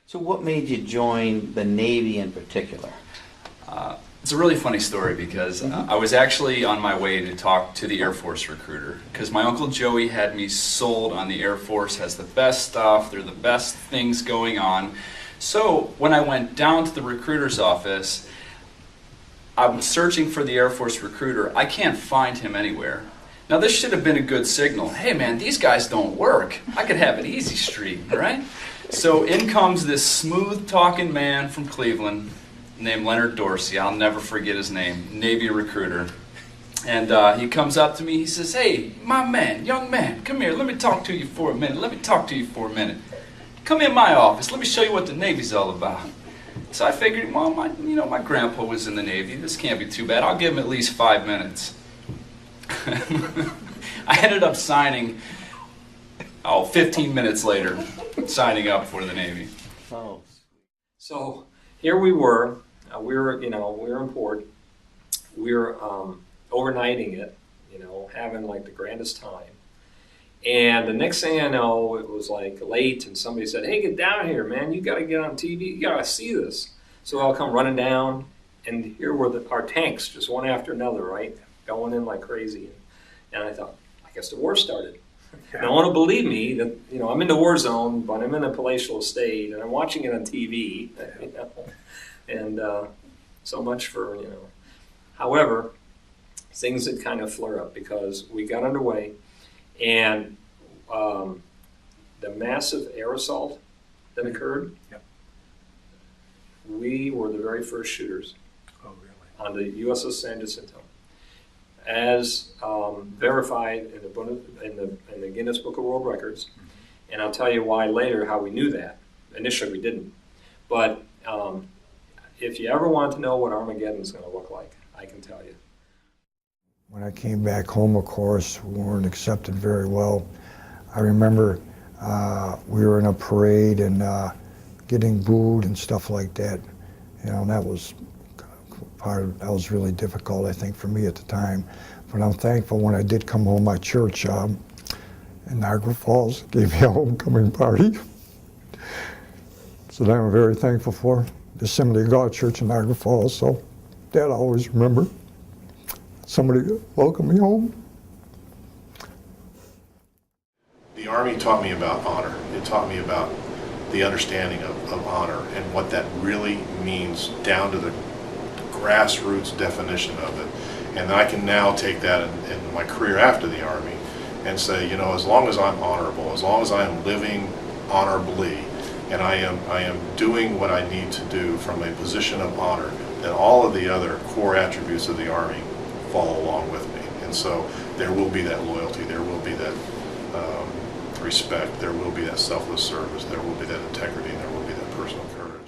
So what made you join the Navy in particular? It's a really funny story because I was actually on my way to talk to the Air Force recruiter because my Uncle Joey had me sold on the Air Force has the best stuff, they're the best things going on. So when I went down to the recruiter's office, I'm searching for the Air Force recruiter. I can't find him anywhere. Now this should have been a good signal. Hey man, these guys don't work. I could have an easy streak, right? So in comes this smooth talking man from Cleveland named Leonard Dorsey. I'll never forget his name, Navy recruiter. And he comes up to me, he says, hey, my man, young man, come here, let me talk to you for a minute. Come in my office, let me show you what the Navy's all about. So I figured, well, my grandpa was in the Navy, this can't be too bad, I'll give him at least 5 minutes. I ended up signing, 15 minutes later, signing up for the Navy. Oh. So here we were, we were in port, we were overnighting it, having like the grandest time. And the next thing I know, it was like late and somebody said, hey, get down here, man, you gotta get on TV, you gotta see this. So I'll come running down, and here were our tanks, just one after another, right? Going in like crazy. And I thought, I guess the war started. No one will believe me that, I'm in the war zone, but I'm in a palatial estate, and I'm watching it on TV, and so much for, However, things had kind of flared up because we got underway, and the massive air assault that occurred, we were the very first shooters on the USS San Jacinto, as verified in the Guinness Book of World Records. And I'll tell you why later, how we knew that. Initially we didn't. But if you ever want to know what Armageddon is going to look like, I can tell you. When I came back home, of course, we weren't accepted very well. I remember we were in a parade and getting booed and stuff like that. That was that was really difficult, I think, for me at the time. But I'm thankful when I did come home, my church in Niagara Falls gave me a homecoming party. So that I'm very thankful for. The Assembly of God Church in Niagara Falls, so that I always remember. Somebody welcomed me home. The Army taught me about honor. It taught me about the understanding of honor and what that really means down to the grassroots definition of it. And I can now take that in my career after the Army and say, as long as I'm honorable, as long as I am living honorably, and I am doing what I need to do from a position of honor, then all of the other core attributes of the Army follow along with me. And so there will be that loyalty, there will be that respect, there will be that selfless service, there will be that integrity, and there will be that personal courage.